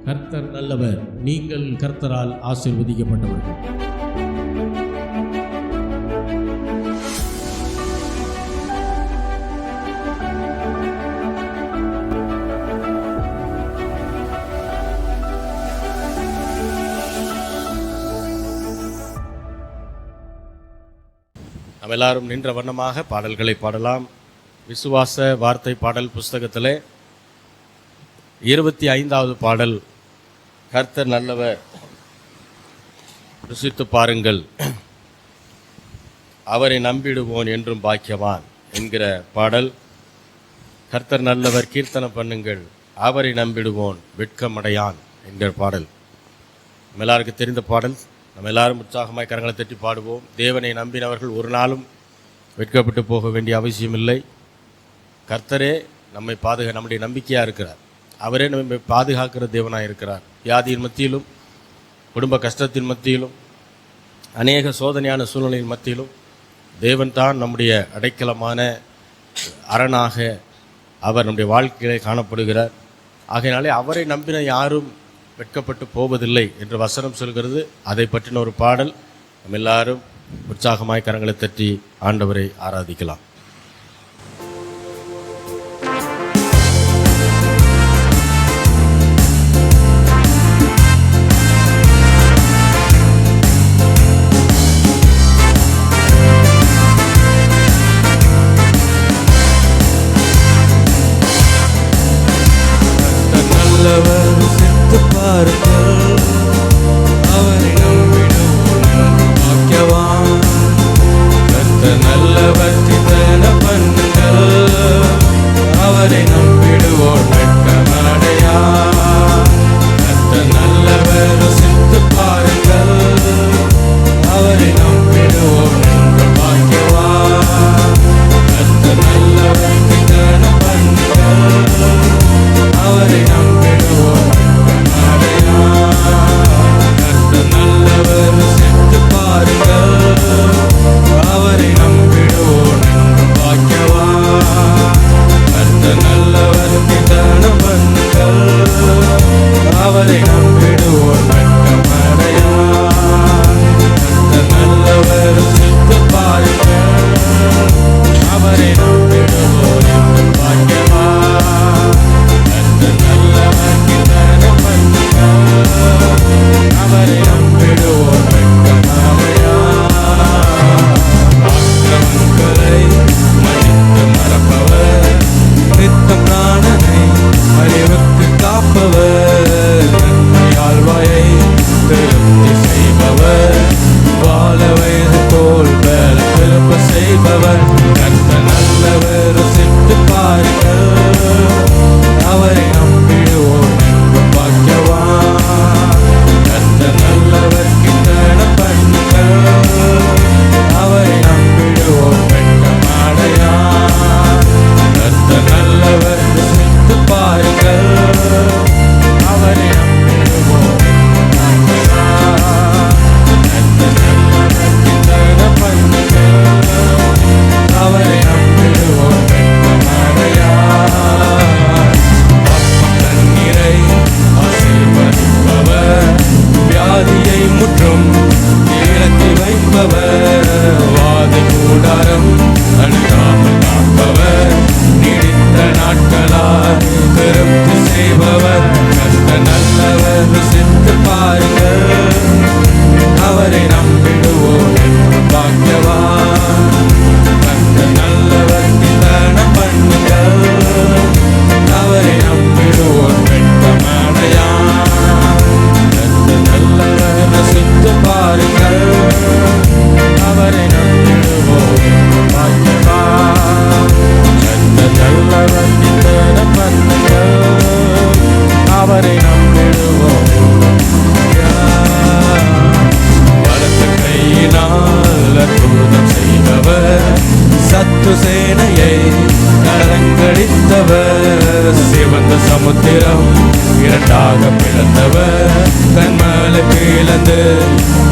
கர்த்தர் நல்லவர், நீங்கள் கர்த்தரால் ஆசீர்வதிக்கப்பட்டவர்கள். நாம் எல்லாரும் நின்ற வண்ணமாக பாடல்களை பாடலாம். விசுவாச வார்த்தை பாடல் புஸ்தகத்திலே 25வது பாடல், கர்த்தர் நல்லவர், ருசித்து பாருங்கள், அவரை நம்பிடுவோன் என்றும் பாக்கியவான் என்கிற பாடல். கர்த்தர் நல்லவர், கீர்த்தனை பண்ணுங்கள், அவரை நம்பிடுவோன் வெட்கமடையான் என்கிற பாடல். நம்ம எல்லாருக்கும் தெரிந்த பாடல். நம்ம எல்லாரும் உற்சாகமாய் கரங்களை தட்டி பாடுவோம். தேவனை நம்பினவர்கள் ஒரு நாளும் வெட்கப்பட்டு போக வேண்டிய அவசியம் இல்லை. கர்த்தரே நம்மை நம்முடைய நம்பிக்கையாக இருக்கிறார். அவரே நம்மை பாதுகாக்கிற தேவனாக இருக்கிறார். வியாதியின் மத்தியிலும், குடும்ப கஷ்டத்தின் மத்தியிலும், அநேக சோதனையான சூழ்நிலையின் மத்தியிலும் தேவன் தான் நம்முடைய அடைக்கலமான அரணாக அவர் நம்முடைய வாழ்க்கையிலே காணப்படுகிறார். ஆகையினாலே அவரை நம்பின யாரும் வெட்கப்பட்டு போவதில்லை என்று வசனம் சொல்கிறது. அதை பற்றின ஒரு பாடல். நம்ம எல்லாரும் உற்சாகமாய் கரங்களை தட்டி ஆண்டவரை ஆராதிக்கலாம்.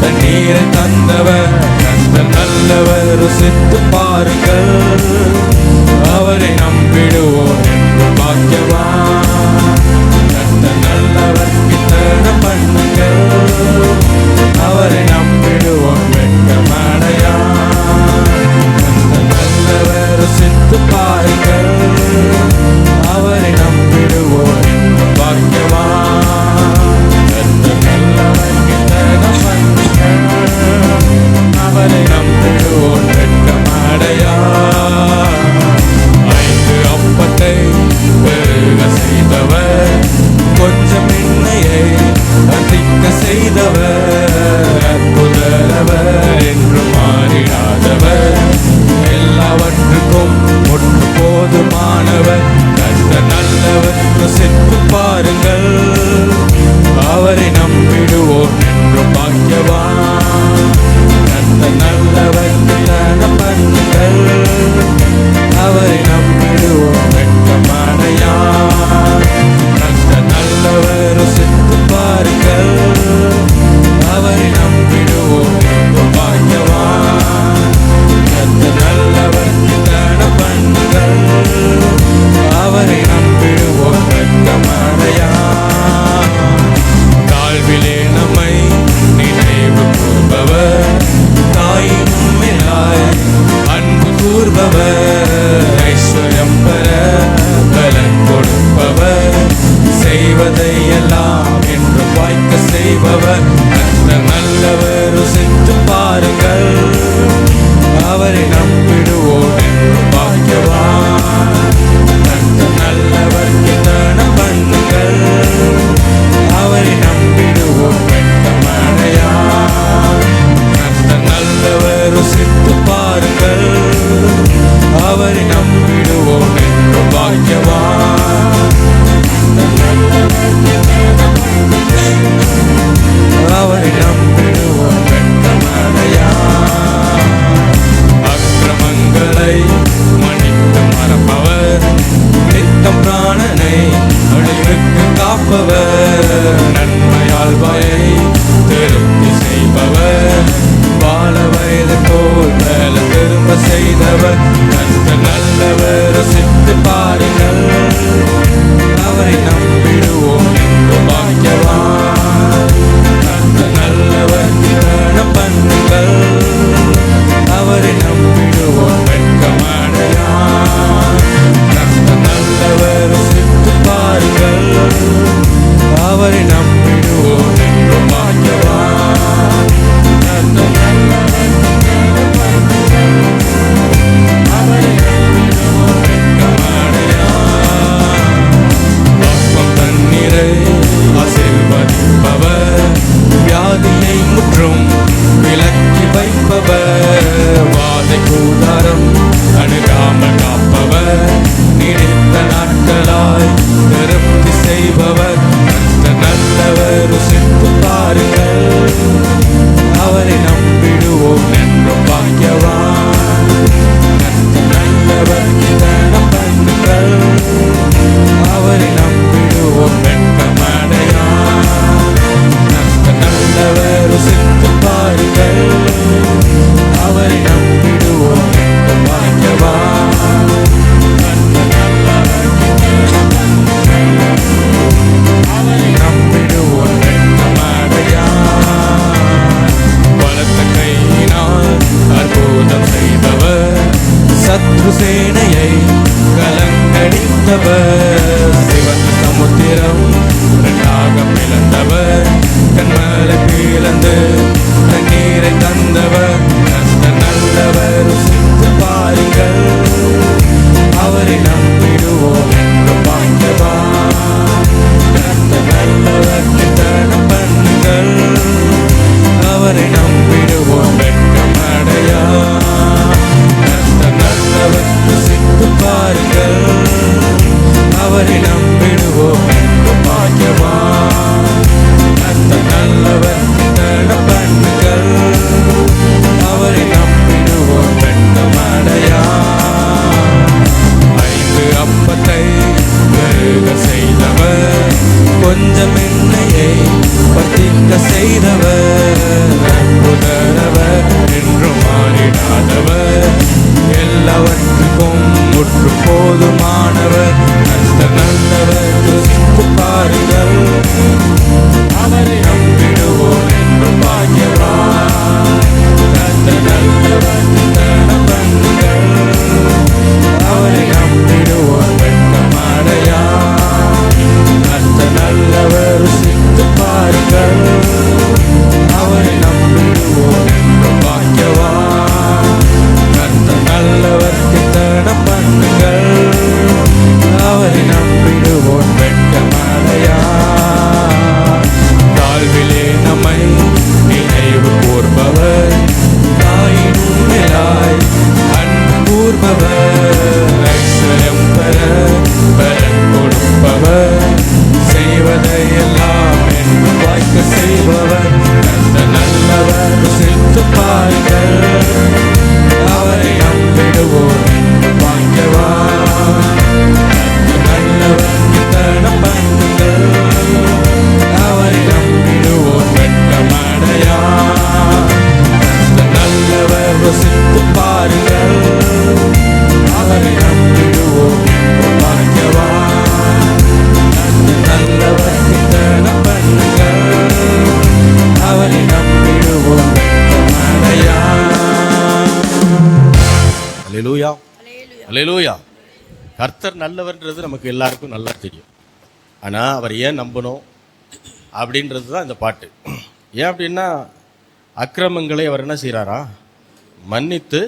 தண்ணீரை தந்தவர் கர்த்தர் நல்லவர், ருசித்து பாருங்கள், அவரை நம்பிடுவோம் என்று பாக்கியவான். கர்த்தர் நல்லவர், நம்மை அழிவுக்கு காப்பவர், நன்மையால் வாயை திருப்தி செய்பவர், வாழ வயது போல் மேல திரும்ப செய்தவர், கர்த்தர் நல்லவர் ருசித்து பாருங்கள், அவரை நம்பிடுவோம் என்று பாக்கியவான். கர்த்தர் நல்லவர் தியானம் பண்ணுங்கள், அவரை நம்பிடுவோம் வெட்கமடையான். கர்த்தர் நல்லவர் ருசித்து பாருங்கள், அவரை நம்பிடுவோம் என்று பாக்கியவான். கர்த்தர் நல்லவர் தியானம் பண்ணுங்கள், அவரை நம்பிடுவோம் வெட்கமடையான். அப்பம் தண்ணீரை ஆசீர்வதிப்பவர், வியாதியை முற்றும் விலக்கி வைப்பவர், வாதை கூடாரம் அணுகாமல் காப்பவர், நீடித்த நாட்களாய் திருப்தி செய்பவர், கர்த்தர் நல்லவர் ருசித்து பாருங்கள், அவரை நம்பிடுவோம் என்றும் பாக்கியவான். கர்த்தர் நல்லவர் தியானம் பண்ணுங்கள், அவரை நம்பிடுவோம் வெட்கமடையான். கர்த்தர் நல்லவர் ருசித்து பாருங்கள், அவரை நம்பிடுவோம் என்றும் பாக்கியவான். கர்த்தர் நல்லவர் தியானம் பண்ணுங்கள், அவரை நம்பிடுவோம் வெட்கமடையான். பலத்த கையினால் அற்புதம் செய்தவர், சத்ரு சேனையை கலங்கடித்தவர், சிவந்த சமுத்திரம் இரண்டாக பிளந்தவர், கண்மலை பிளந்து தண்ணீரை தந்தவர், கர்த்தர் நல்லவர் ருசித்து பாருங்கள், அவரை நம்பிடுவோம் என்று பாக்கியவான். கர்த்தர் நல்லவர் தியானம் பண்ணுங்கள், அவரை நம்பிடுவோம் வெட்கமடையான். கர்த்தர் நல்லவர் ருசித்து பாருங்கள், அவரை நம்பிடுவோம் என்று பாக்கியவான். கர்த்தர் நல்லவர் தியானம் பண்ணுங்கள், அவரை நம்பிடுவோம் வெட்கமடையான். 5 அப்பத்தை பெருக செய்தவர், கொஞ்சம் எண்ணெயை பற்றிக்க செய்தவர், அற்புதரவர் என்று மாறிடாதவர், எல்லாவற்றுக்கும் முற்று போதுமானவர், கர்த்தர் நல்லவர் ருசித்து பாருங்கள், அவரை நம்பிடுவோம் என்று பாக்கியவான். கர்த்தர் நல்லவர் தியானம் பண்ணுங்கள், அவரை நம்பிடுவோம் வெட்கமடையான். கர்த்தர் நல்லவர் ருசித்து பாருங்கள், அவரை நம்பிடுவோம் என்று பாக்கியவான். கர்த்தர் நல்லவர் தியானம் பண்ணுங்கள், அவரை நம்பிடுவோம் வெட்கமடையான். தாழ்விலே நம்மை நினைவு கூர்பவர், தாயின் மேலாய் அன்பு கூர்பவர், ஐஸ்வர்யம் பெற பலன் கொடுப்பவர், செய்வதையெல்லாம் என்று வாய்க்க செய்பவர், கர்த்தர் நல்லவர் ருசித்து பாருங்கள், அவரை நம்பிடுவோம் என்று பாக்கியவான். கர்த்தர் நல்லவர் தியானம் பண்ணுங்கள், அவரை நம்பிடுவோம் வெட்கமடையான். கர்த்தர் நல்லவர் ருசித்து பாருங்கள், அவரை நம்பிடுவோம் என்று பாக்கியவான். கர்த்தர் நல்லவர் தியானம் பண்ணுங்கள், அவரை நம்பிடுவோம் வெட்கமடையான். அல்லேலூயா, அல்லேலூயா. கர்த்தர் நல்லவர்ன்றது நமக்கு எல்லாருக்கும் நல்லா தெரியும். ஆனால் அவர் ஏன் நம்பணும் அப்படின்றது தான் இந்த பாட்டு. ஏன் அப்படின்னா அக்கிரமங்களை அவர் என்ன செய்கிறாரா? மன்னித்து,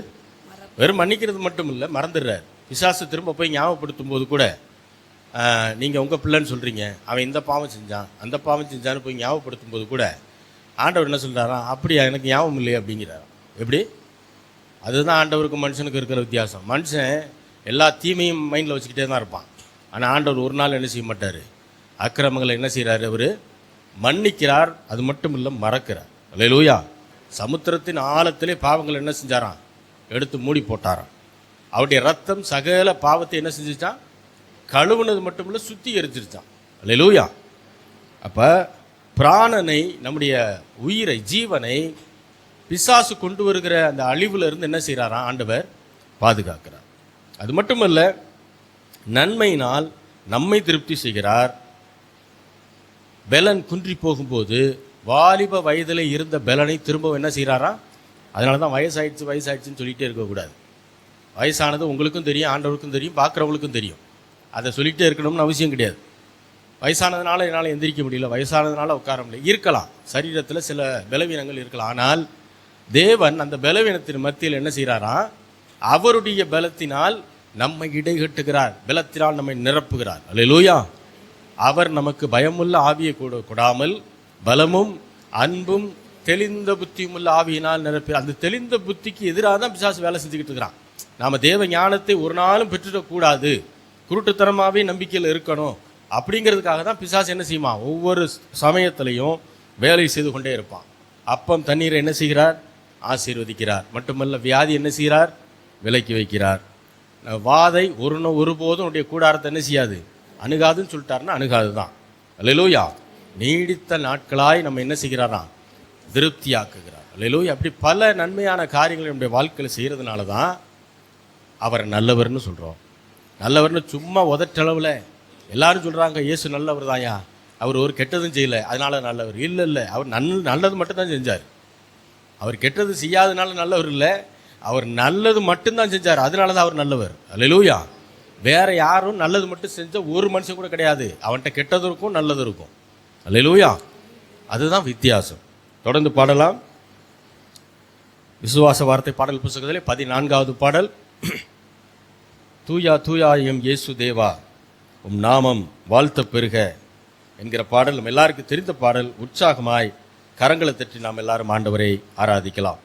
வெறும் மன்னிக்கிறது மட்டும் இல்லை, மறந்துடுறார். பிசாசு திரும்ப போய் ஞாபகப்படுத்தும் போது கூட நீங்கள் உங்கள் பிள்ளைன்னு சொல்கிறீங்க, அவன் இந்த பாவம் செஞ்சான் அந்த பாவம் செஞ்சான்னு போய் ஞாபகப்படுத்தும் போது கூட ஆண்டவர் என்ன சொல்கிறாரா? அப்படியா, எனக்கு ஞாபகம் இல்லையே அப்படிங்கிறார். எப்படி? அதுதான் ஆண்டவருக்கு மனுஷனுக்கு இருக்கிற வித்தியாசம். மனுஷன் எல்லா தீமையும் மைண்டில் வச்சுக்கிட்டே தான் இருப்பான். ஆனால் ஆண்டவர் ஒரு நாள் என்ன செய்ய மாட்டார், அக்கிரமங்களை என்ன செய்கிறார், அவர் மன்னிக்கிறார். அது மட்டும் இல்லை, மறக்கிறார். அல்லேலூயா. சமுத்திரத்தின் ஆழத்திலே பாவங்கள் என்ன செஞ்சாராம், எடுத்து மூடி போட்டாராம். அவருடைய ரத்தம் சகல பாவத்தை என்ன செஞ்சுச்சான், கழுவுனது மட்டுமில்ல, சுத்திகரிச்சிருச்சான். அல்லேலூயா. அப்போ பிராணனை, நம்முடைய உயிரை, ஜீவனை பிசாசு கொண்டு வருகிற அந்த அழிவுல இருந்து என்ன செய்கிறாராம்? ஆண்டவர் பாதுகாக்கிறார். அது மட்டுமல்ல, நன்மையினால் நம்மை திருப்தி செய்கிறார். பெலன் குன்றி போகும்போது வாலிப வயதில் இருந்த பெலனை திரும்ப என்ன செய்கிறாரா? அதனால தான் வயசாயிடுச்சுன்னு சொல்லிகிட்டே இருக்கக்கூடாது. வயசானது உங்களுக்கும் தெரியும், ஆண்டவருக்கும் தெரியும், பார்க்குறவங்களுக்கும் தெரியும். அதை சொல்லிகிட்டே இருக்கணும்னு அவசியம் கிடையாது. வயசானதுனால என்னால் எந்திரிக்க முடியல, வயசானதுனால உட்கார முடியல, இருக்கலாம், சரீரத்தில் சில பலவீனங்கள் இருக்கலாம். ஆனால் தேவன் அந்த பலவீனத்தின் மத்தியில் என்ன செய்கிறாராம்? அவருடைய பலத்தினால் நம்மை இடைகட்டுகிறார், பலத்தினால் நம்மை நிரப்புகிறார். அல்லேலூயா. அவர் நமக்கு பயமுள்ள ஆவியை கொடாமல் பலமும் அன்பும் தெளிந்த புத்தியும் உள்ள ஆவியினால் நிரப்பி, அந்த தெளிந்த புத்திக்கு எதிராக தான் பிசாசு வேலை செஞ்சுக்கிட்டு இருக்கிறான். நாம் தேவ ஞானத்தை ஒரு நாளும் பெற்றுடக்கூடாது, குருட்டுத்தனமாகவே நம்பிக்கையில் இருக்கணும் அப்படிங்கிறதுக்காக தான் பிசாசு என்ன செய்யுமா? ஒவ்வொரு சமயத்திலையும் வேலை செய்து கொண்டே இருப்பான். அப்பம் தண்ணீரை என்ன செய்கிறார்? ஆசீர்வதிக்கிறார். மட்டுமல்ல, வியாதி என்ன செய்கிறார்? விலக்கி வைக்கிறார். வாதை ஒருபோதும் உடைய கூடாரத்தை என்ன செய்யாது? அணுகாதுன்னு சொல்லிட்டாருன்னா அணுகாது தான். அல்லேலூயா. நீடித்த நாட்களாய் நம்ம என்ன செய்கிறாராம்? திருப்தியாக்குகிறார். அல்லேலூயா. அப்படி பல நன்மையான காரியங்களை நம்முடைய வாழ்க்கையில் செய்கிறதுனால தான் அவர் நல்லவர்னு சொல்கிறோம். நல்லவர்னு சும்மா உதட்டளவில் எல்லாரும் சொல்கிறாங்க, இயேசு நல்லவர் தான்யா, அவர் ஒரு கெட்டதும் செய்யலை அதனால நல்லவர். இல்லை, அவர் நல்லது மட்டும்தான் செஞ்சார். அவர் கெட்டது செய்யாதனால நல்லவர் இல்லை, அவர் நல்லது மட்டும்தான் செஞ்சார், அதனால தான் அவர் நல்லவர். அல்லேலூயா. வேற யாரும் நல்லது மட்டும் செஞ்ச ஒரு மனுஷன் கூட கிடையாது. அவன்கிட்ட கெட்டது இருக்கும், நல்லது இருக்கும். அல்லேலூயா. அதுதான் வித்தியாசம். தொடர்ந்து பாடலாம். விசுவாச வார்த்தை பாடல் புத்தகத்திலே 14வது பாடல். தூயா தூயா எம் இயேசு தேவா, உம் நாமம் வாழ்த்த பெருக என்கிற பாடல் நம்ம எல்லாருக்கும் தெரிந்த பாடல். உற்சாகமாய் கரங்களை தட்டி நாம் எல்லாரும் ஆண்டவரை ஆராதிக்கலாம்.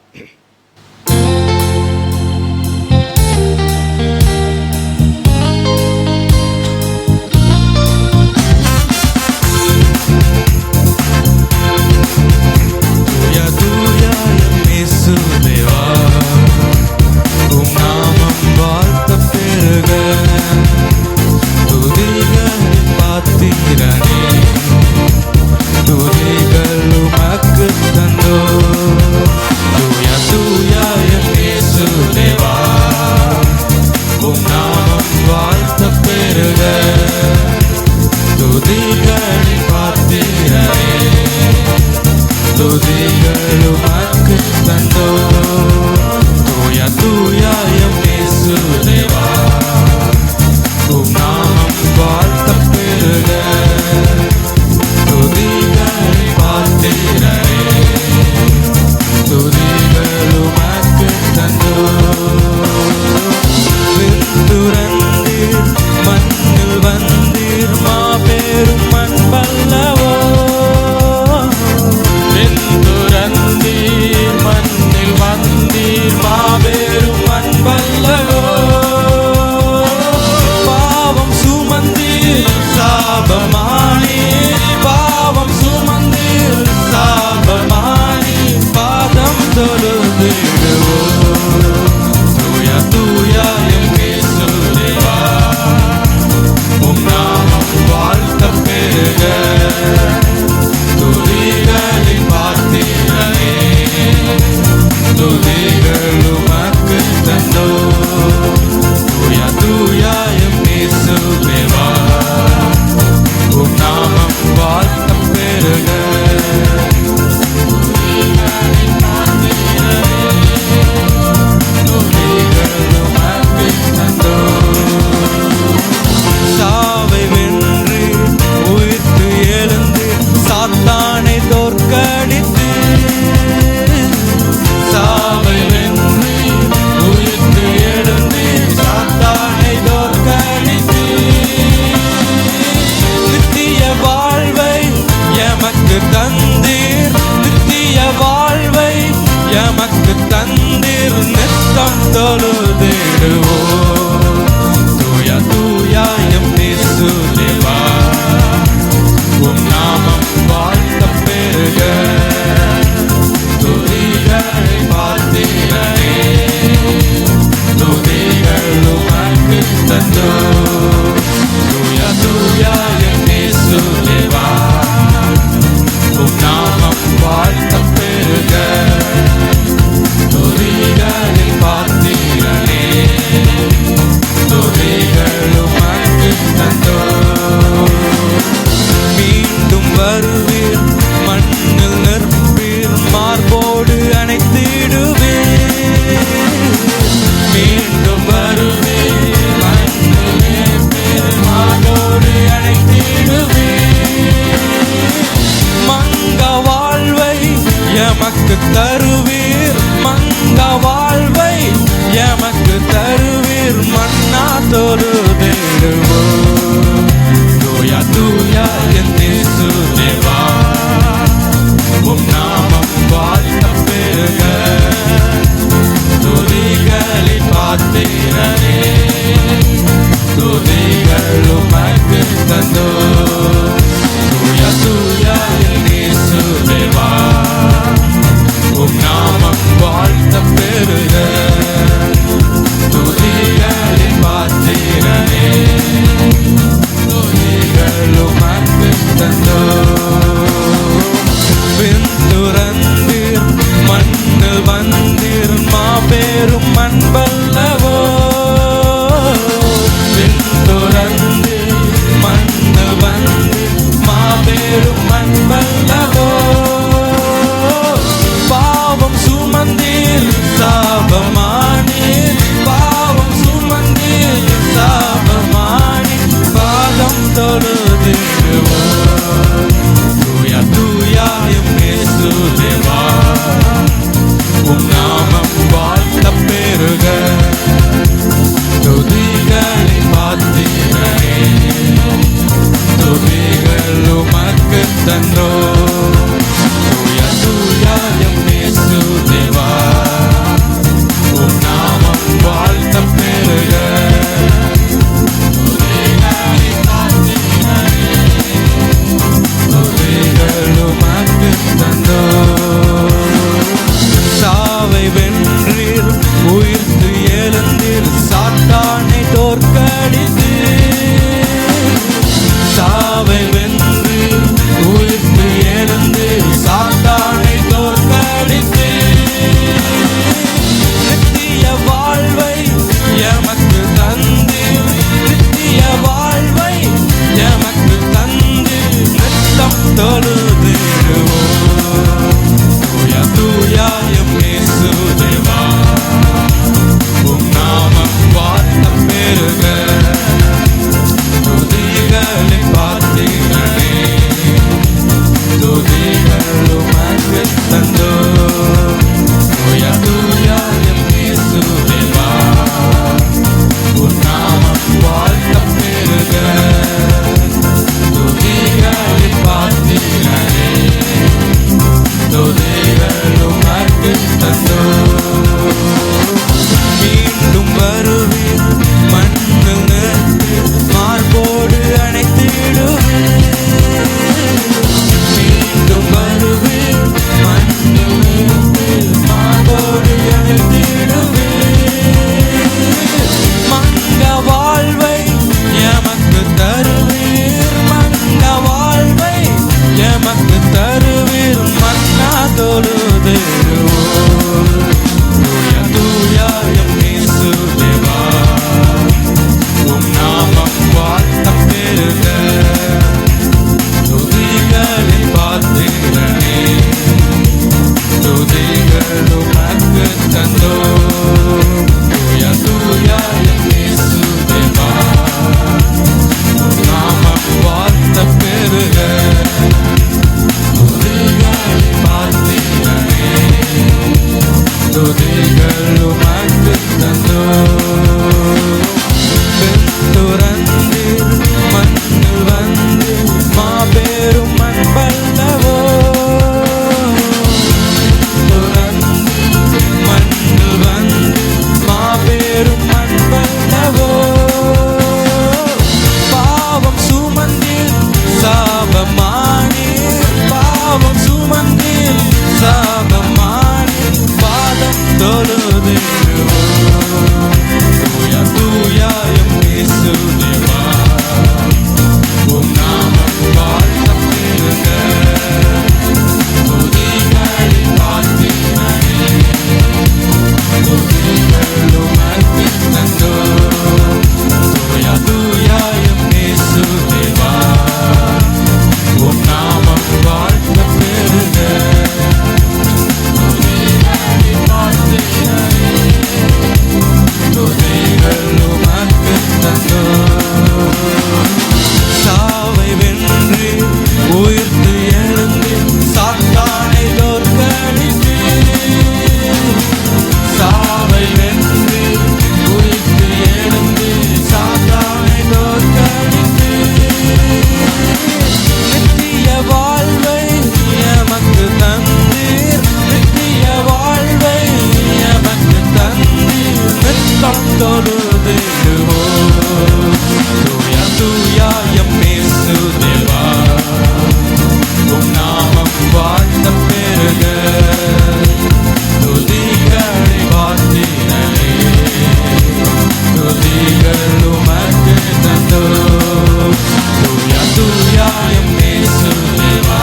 எம் இயேசு தேவா,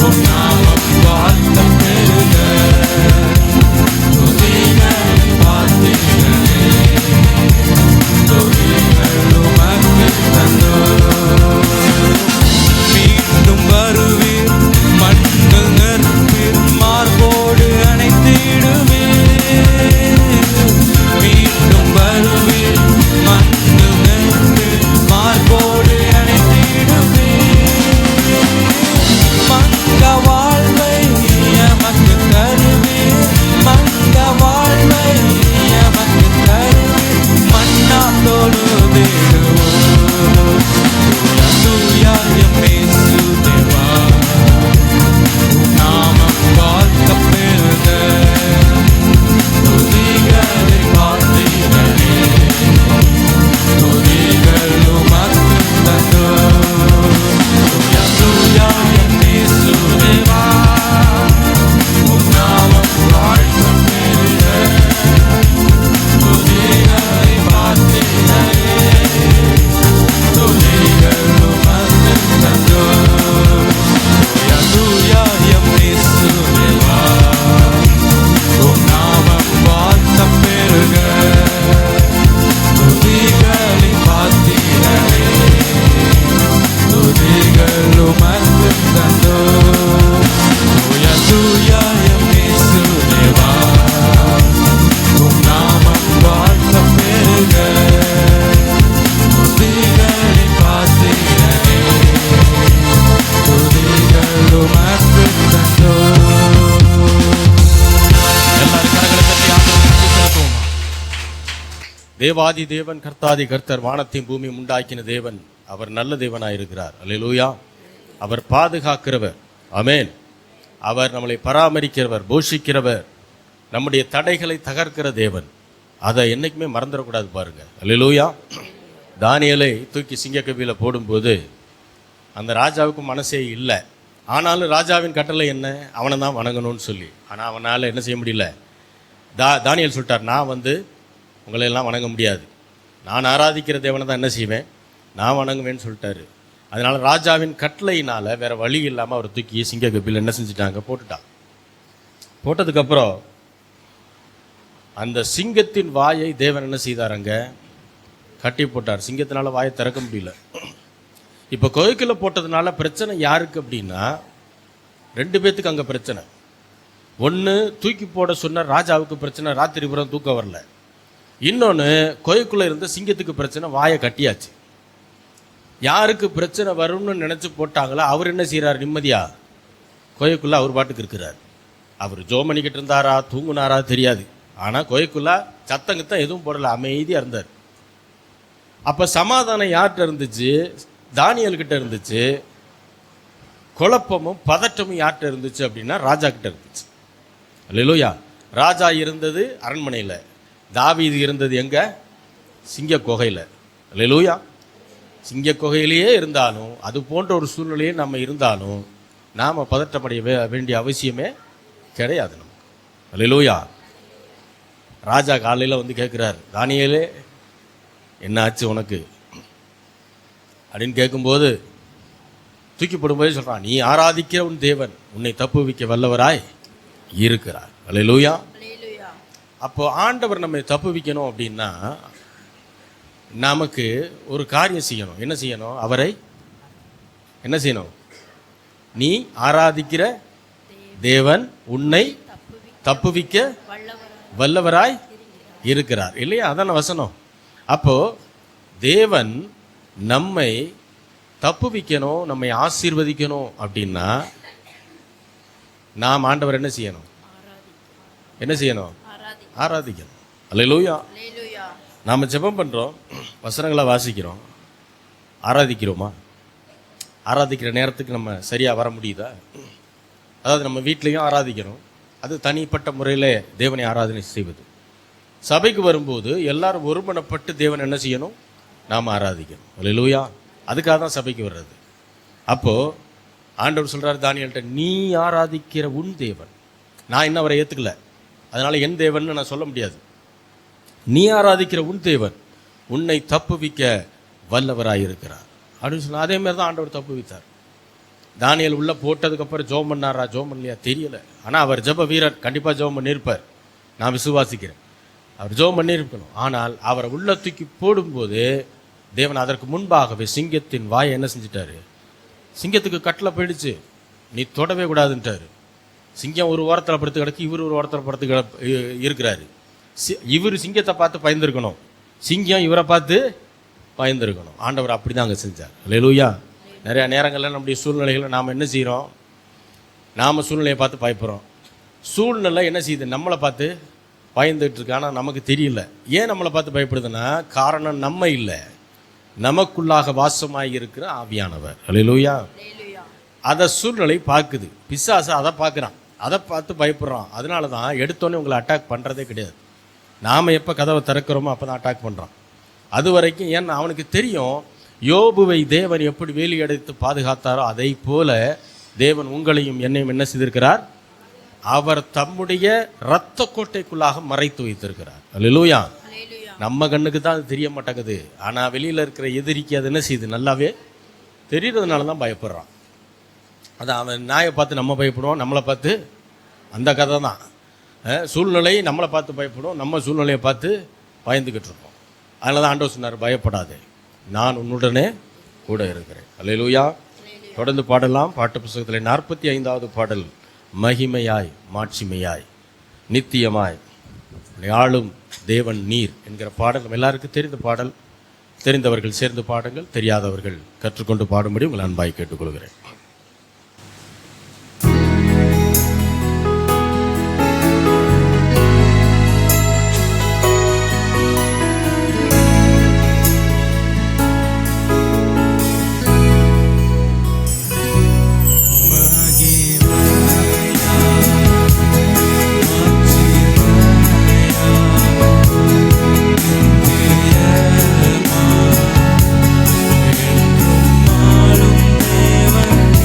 உம் நாமம் வாழ்த்தப் பெறுக. துதிகள் வாத்திகளே, துதிகள் உமக்கு தந்தோம். மீண்டும் வருவீர், மண்ணில் நிற்பீர், மார்போடு அணைத்திடுவே. மீண்டும் வருவீர், மண்ணில் நிற்பீர், மார்போடு அணைத்திடுவே. மங்க வாழ்வை எமக்கு தருவீர், மங்க வாழ்வை எமக்கு தருவீர், மன்னா தொழுதிடுவோம். தூயா எம் இயேசு தேவா, உம் நாமம் வாழ்த்தப் பெறுக. துதிகளை வாத்திகளே, துதிகள் உமக்கு தந்தோம். தூயா எம் இயேசு தேவா, உம் நாமம் வாழ்த்தப் பெறுக. துதிகளை வாத்திகளே, துதிகள் உமக்கு தந்தோம். தூயா எம் இயேசு தேவா, உம் நாமம் வாழ்த்தப் பெறுக. துதிகளை வாத்திகளே, துதிகள் உமக்கு தந்தோம். தூயா எம் இயேசு தேவா, உம் நாமம் வாழ்த்தப் பெறுக. துதிகளை வாத்திகளே, துதிகள் உமக்கு தந்தோம். எல்லாரும் கரங்களை தட்டி ஆண்டவருக்கு நன்றி செலுத்துவோம். தேவாதி தேவன், கர்த்தாதி கர்த்தர், வானத்தையும் பூமியும் உண்டாக்கின தேவன். அவர் நல்ல தேவனாயிருக்கிறார். அல்லேலூயா. அவர் பாதுகாக்கிறவர். ஆமென். அவர் நம்மளை பராமரிக்கிறவர், போஷிக்கிறவர், நம்முடைய தடைகளை தகர்க்கிற தேவன். அதை என்னைக்குமே மறந்துடக்கூடாது பாருங்க. அல்லேலூயா. தானியேலை தூக்கி சிங்கக்கவியில் போடும்போது அந்த ராஜாவுக்கு மனசே இல்லை. ஆனாலும் ராஜாவின் கட்டளை என்ன? அவனை தான் வணங்கணும்னு சொல்லி. ஆனால் அவனால் என்ன செய்ய முடியல. தானியேல் சொல்லிட்டார், நான் உங்களையெல்லாம் வணங்க முடியாது, நான் ஆராதிக்கிற தேவனை தான் என்ன செய்வேன், நான் வணங்குவேன்னு சொல்லிட்டாரு. அதனால் ராஜாவின் கட்டளையினால் வேறு வழி இல்லாமல் அவர் தூக்கி சிங்கக்கவியில் என்ன செஞ்சிட்டாங்க, போட்டுட்டாங்க. போட்டதுக்கப்புறம் அந்த சிங்கத்தின் வாயை தேவன் என்ன செய்தாருங்க, கட்டி போட்டார். சிங்கத்தினால வாயை திறக்க முடியல. இப்போ கோயிலுக்குள்ள போட்டதுனால பிரச்சனை யாருக்கு அப்படின்னா, ரெண்டு பேர்த்துக்கு அங்கே பிரச்சனை. ஒன்று, தூக்கி போட சொன்ன ராஜாவுக்கு பிரச்சனை, ராத்திரி புறம் தூக்கம் வரல. இன்னொன்று, கோயிலுக்குள்ளே இருந்த சிங்கத்துக்கு பிரச்சனை, வாயை கட்டியாச்சு. யாருக்கு பிரச்சனை வரும்னு நினச்சி போட்டாங்களோ அவர் என்ன செய்கிறார், நிம்மதியா கோயிலுக்குள்ளே அவர் பாட்டுக்கு இருக்கிறார். அவர் ஜோம் பண்ணிக்கிட்டு இருந்தாரா, தூங்குனாரா தெரியாது. ஆனால் கோயிலுக்குள்ளே சத்தங்கத்தான் எதுவும் போடலை, அமைதியாக இருந்தார். அப்போ சமாதானம் யார்கிட்ட இருந்துச்சு, தானியேல்கிட்ட இருந்துச்சு. குழப்பமும் பதட்டமும் யார்கிட்ட இருந்துச்சு அப்படின்னா ராஜா கிட்ட இருந்துச்சு. அல்லேலூயா. ராஜா இருந்தது அரண்மனையில், தாவீது இருந்தது எங்க, சிங்க குகையில். அல்லேலூயா. சிங்க குகையிலேயே இருந்தாலும், அது போன்ற ஒரு சூழ்நிலையே நம்ம இருந்தாலும் நாம் பதட்டமடைய வேண்டிய அவசியமே கிடையாது நமக்கு. அல்லேலூயா. ராஜா காலையில் வந்து கேட்குறார், தானியேலே என்ன ஆச்சு உனக்கு அப்படின்னு கேட்கும்போது, தூக்கி போடும்போதே சொல்கிறான், நீ ஆராதிக்கிற உன் தேவன் உன்னை தப்புவிக்க வல்லவராய் இருக்கிறார். அல்லேலூயா. அப்போ ஆண்டவர் நம்மை தப்புவிக்கணும் அப்படின்னா நமக்கு ஒரு காரியம் செய்யணும். என்ன செய்யணும், அவரை என்ன செய்யணும், நீ ஆராதிக்கிற தேவன் உன்னை தப்புவிக்க வல்லவராய் இருக்கிறார். இல்லையா, அதான வசனம். அப்போ தேவன் நம்மை தப்புவிக்கணும், நம்மை ஆசீர்வதிக்கணும் அப்படின்னா நாம் ஆண்டவர் என்ன செய்யணும், என்ன செய்யணும், ஆராதிக்கணும். அல்லேலூயா. நாம் ஜெபம் பண்ணுறோம், வசனங்களை வாசிக்கிறோம், ஆராதிக்கிறோமா? ஆராதிக்கிற நேரத்துக்கு நம்ம சரியாக வர முடியுதா? அதாவது நம்ம வீட்லேயும் ஆராதிக்கிறோம், அது தனிப்பட்ட முறையில் தேவனை ஆராதனை செய்வது. சபைக்கு வரும்போது எல்லாரும் ஒருமனப்பட்டு தேவன் என்ன செய்யணும், நாம் ஆராதிக்கணும். அல்லேலூயா. அதுக்காக தான் சபைக்கு வர்றது. அப்போது ஆண்டவர் சொல்கிறார் தானியேல்கிட்ட, நீ ஆராதிக்கிற உன் தேவன், நான் இன்னும் அவரை ஏற்றுக்கல, அதனால் என் தேவன் நான் சொல்ல முடியாது. நீ ஆராதிக்கிற உன் தேவன் உன்னை தப்புவிக்க வல்லவராயிருக்கிறார். அப்படின்னு சொன்னால் அதே மாதிரி தான் ஆண்டவர் தப்பு வைத்தார். தானியேல் உள்ளே போட்டதுக்கப்புறம் ஜெபம் பண்ணாரா ஜெபம் பண்ணலையா தெரியல. ஆனால் அவர் ஜெப வீரர், கண்டிப்பாக ஜெபம் பண்ணியிருப்பார், நான் விசுவாசிக்கிறேன். அவர் ஜெபம் பண்ணியிருக்கணும். ஆனால் அவரை உள்ள தூக்கி போடும்போது தேவன் அதற்கு முன்பாகவே சிங்கத்தின் வாயை என்ன செஞ்சிட்டாரு? சிங்கத்துக்கு கட்டில் போயிடுச்சு, நீ தொடவே கூடாதுன்ட்டார். சிங்கம் ஒரு ஓரத்தில் படுத்து கிடக்கு, இவர் ஒரு ஓரத்தில் படுத்து இருக்கிறாரு. இவர் சிங்கத்தை பார்த்து பயந்துருக்கணும், சிங்கம் இவரை பார்த்து பயந்துருக்கணும். ஆண்டவர் அப்படி தான் அங்கே செஞ்சார். அல்லேலூயா. நிறையா நேரங்களில் நம்முடைய சூழ்நிலைகளை நாம் என்ன செய்கிறோம்? நாம் சூழ்நிலையை பார்த்து பயப்படுறோம். சூழ்நிலை என்ன செய்யுது? நம்மளை பார்த்து பயந்துட்டு இருக்கு. ஆனால் நமக்கு தெரியல. ஏன் நம்மளை பார்த்து பயப்படுதுன்னா காரணம் நம்ம இல்லை, நமக்குள்ளாக வாசமாகி இருக்கிற ஆவியானவர். அல்லேலூயா. அதை சூழ்நிலை பார்க்குது, பிசாசு அதை பார்க்குறான், அதை பார்த்து பயப்படுறான். அதனால தான் எடுத்தோன்னே உங்களை அட்டாக் பண்ணுறதே கிடையாது. நாம் எப்போ கதவை திறக்கிறோமோ அப்போ தான் அட்டாக் பண்ணுறான். அது வரைக்கும் ஏன்னா அவனுக்கு தெரியும், யோபுவை தேவன் எப்படி வேலி அடைத்து பாதுகாத்தாரோ அதை போல தேவன் உங்களையும் என்னையும் என்ன செய்திருக்கிறார்? அவர் தம்முடைய இரத்த கோட்டைக்குள்ளாக மறைத்து வைத்திருக்கிறார். அல்லேலூயா. நம்ம கண்ணுக்கு தான் அது தெரிய மாட்டேங்குது. ஆனால் வெளியில் இருக்கிற எதிரிக்கு அது என்ன செய்யுது? நல்லாவே தெரியறதுனால தான் பயப்படுறான். அதான் அவன் நாயை பார்த்து நம்ம பயப்படுவோம், நம்மளை பார்த்து அந்த கதை தான். சூழ்நிலை நம்மளை பார்த்து பயப்படும், நம்ம சூழ்நிலையை பார்த்து பயந்துக்கிட்டு இருக்கோம். அதனால தான் ஆண்டவர் சொன்னார், பயப்படாதே, நான் உன்னுடனே கூட இருக்கிறேன். அல்லேலூயா. தொடர்ந்து பாடலாம். பாட்டு புத்தகத்தில் 45வது பாடல், மகிமையாய் மாட்சிமையாய் நித்தியமாய் ஆளும் தேவன் நீர் என்கிற பாடல் நம்ம எல்லாருக்கும் தெரிந்த பாடல். தெரிந்தவர்கள் சேர்ந்து பாடுங்கள், தெரியாதவர்கள் கற்றுக்கொண்டு பாடும்படி உங்கள் அன்பாய் கேட்டுக்கொள்கிறேன். என்றும் ஆளும் தேவன்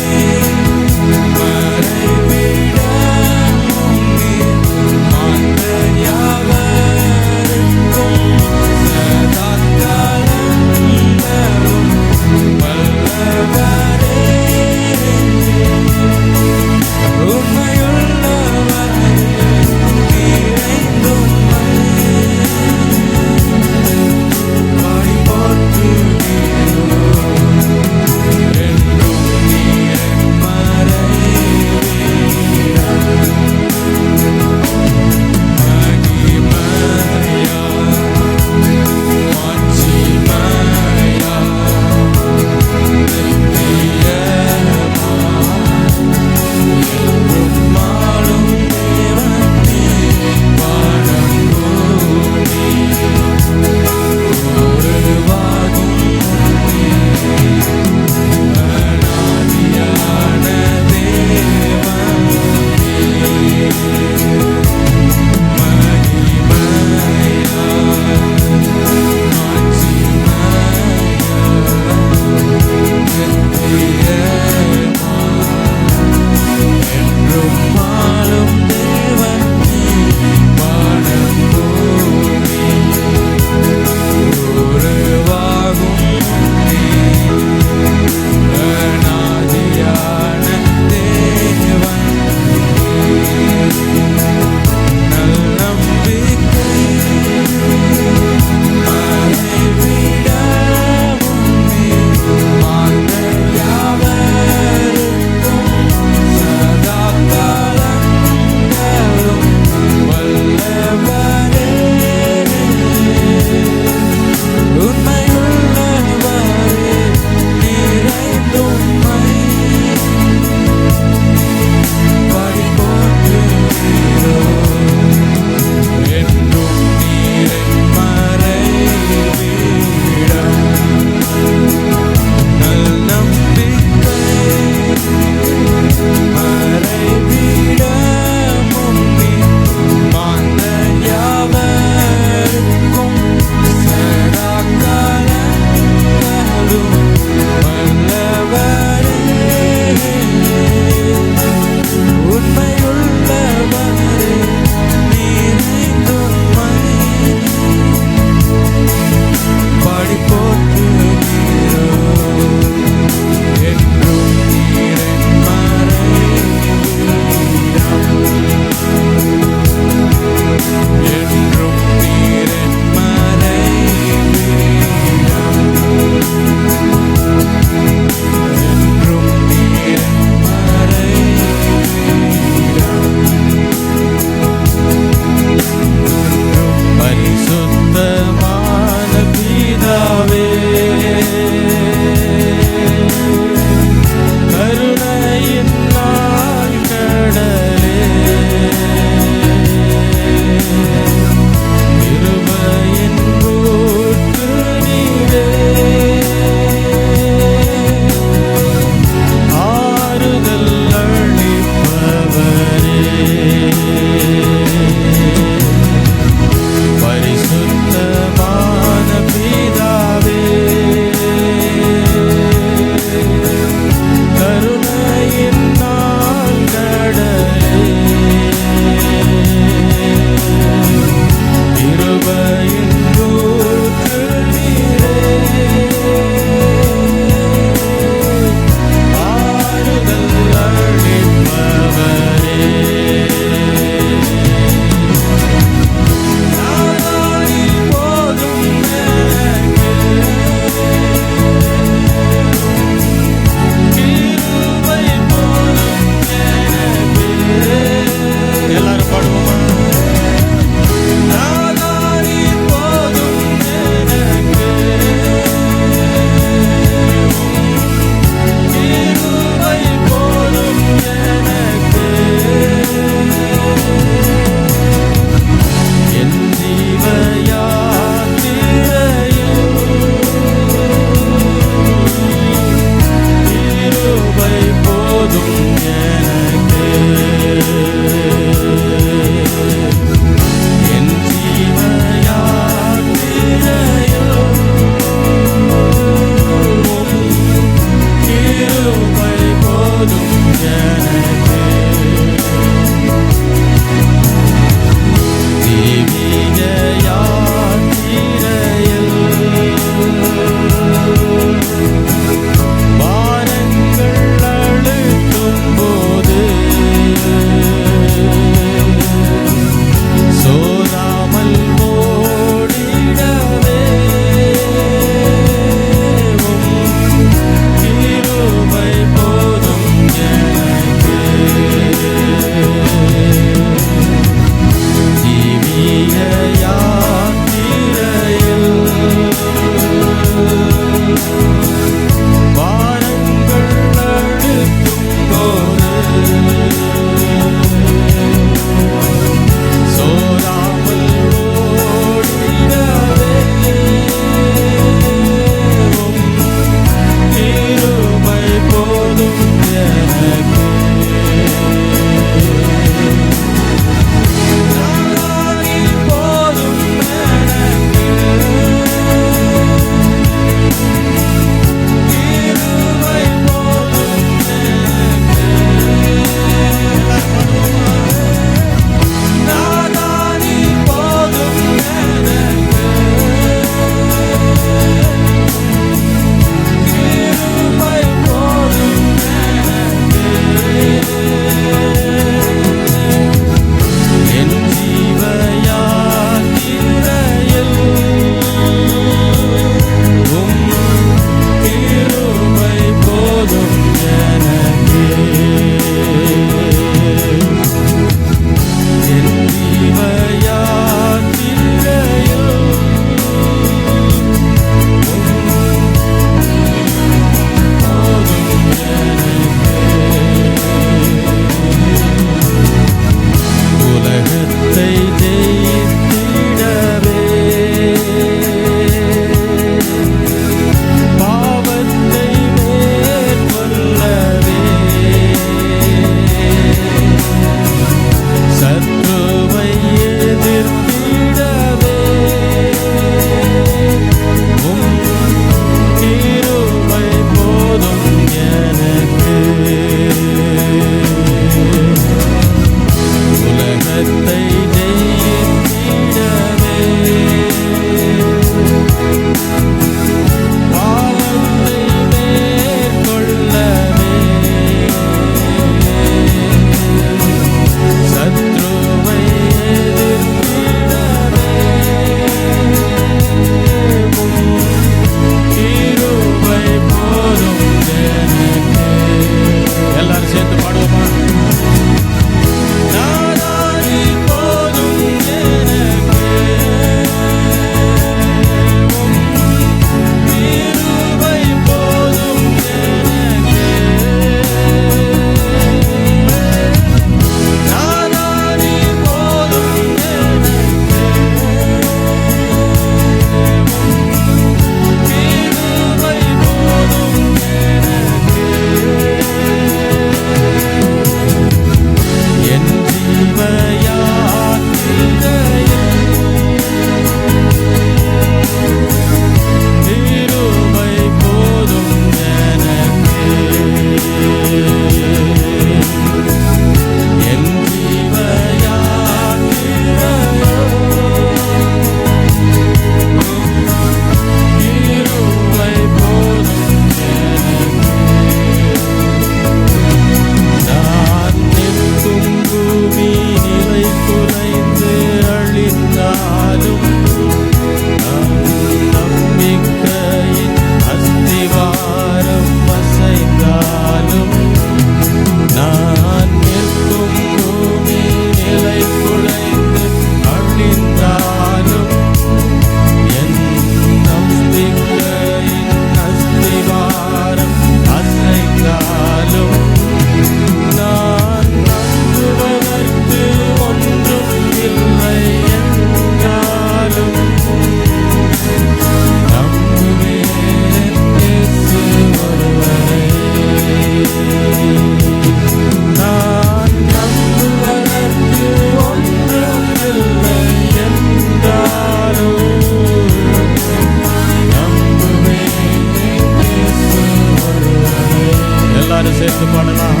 சேர்ந்து பாடலாம்.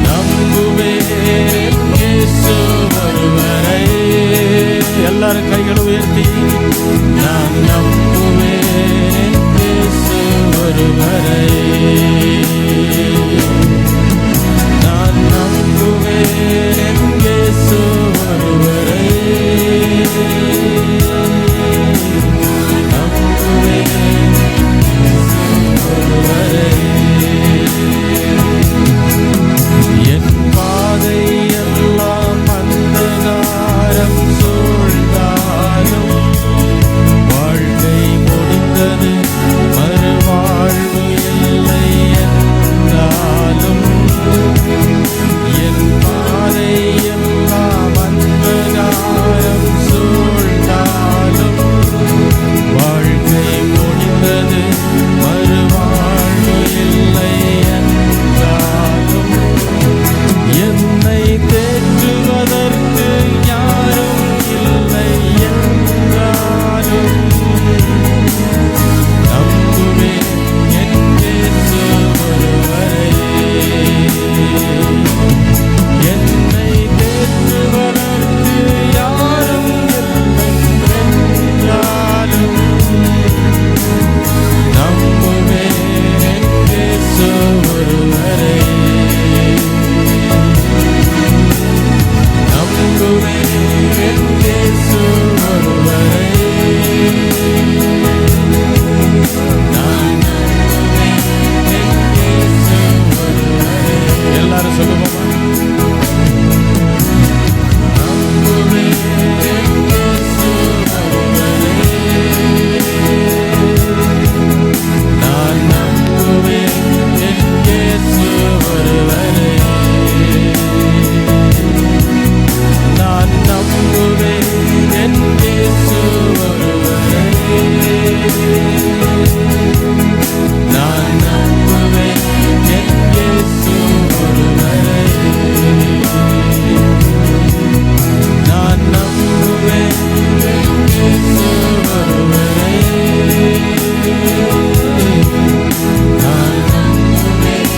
நம்புவேன் இயேசு ஒருவரை. எல்லாரும் கைகளை உயர்த்தி, நான் நம்புவேன் இயேசு ஒருவரை. நான் நம்புவேன் இயேசு ஒருவரை. என் பாதை எல்லாம் அந்தகாரம் சூழ்ந்தாலும் வாழ்க்கை முடிந்தது, மறுவாழ்வு இல்லை என்றாலும் என் பாதை எல்லாம் அந்தகாரம் சூழ்ந்தாலும் வாழ்க்கை முடிந்தது, மறுவாழ்வு இல்லை என்றாலும் என்னை தேற்றுவதற்கு யாரும் இல்லை என்றாலும் நம்புவேன் என் இயேசு ஒருவரை. என்னை தேற்றுவதற்கு யாரும் இல்லை என்றாலும் நம்புவேன் என் இயேசு ஒருவரை. நம்புவேன் என் இயேசு ஒருவரை. நான் நம்புவேன் என் இயேசு ஒருவரை. எல்லாரும் சொல்லுவோமா? நம்புவேன் என் இயேசு ஒருவரை. நான் நம்புவேன் என் இயேசு ஒருவரை. நான் நம்புவேன் என் இயேசு ஒருவரை. நான் நம்புவேன் என் இயேசு ஒருவரை. நான் நம்புவேன் என் இயேசு ஒருவரை. நான் நம்புவேன்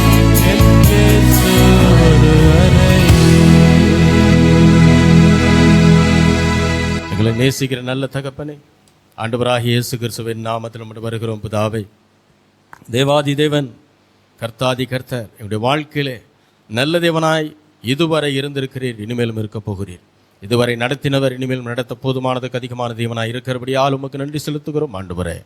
என் இயேசு ஒருவரை. எங்களை நேசிக்கிற நல்ல தகப்பனே, ஆண்டவராகிய இயேசு கிறிஸ்துவின் நாமத்தில் நம்முடைய வருகிறோம். பிதாவே, தேவாதி தேவன், கர்த்தாதி கர்த்தர், என்னுடைய வாழ்க்கையிலே நல்ல தேவனாய் இதுவரை இருந்திருக்கிறீர், இனிமேலும் இருக்க போகிறீர். இதுவரை நடத்தினவர் இனிமேலும் நடத்த போதுமானதுக்கு அதிகமான தேவனாய் இருக்கிறபடியால் உமக்கு நன்றி செலுத்துகிறோம். ஆண்டவரே,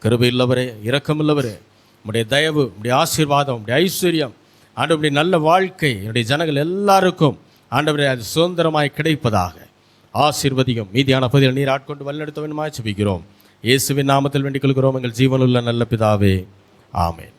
கிருபை உள்ளவரே, இரக்கமுள்ளவரே, உம்முடைய தயவு, உம்முடைய ஆசீர்வாதம், உம்முடைய ஐஸ்வர்யம், ஆண்டவருடைய நல்ல வாழ்க்கை என்னுடைய ஜனங்கள் எல்லாருக்கும் ஆண்டவரே அது சுதந்திரமாய் கிடைப்பதாக ஆசீர்வதியும். மீதியான பகுதியில் நீர் ஆட்கொண்டு வழிநடத்த வேண்டுமாய் ஜெபிக்கிறோம். இயேசுவின் நாமத்தில் வேண்டிக் கொள்கிறோம் எங்கள் ஜீவனுள்ள நல்ல பிதாவே, ஆமென்.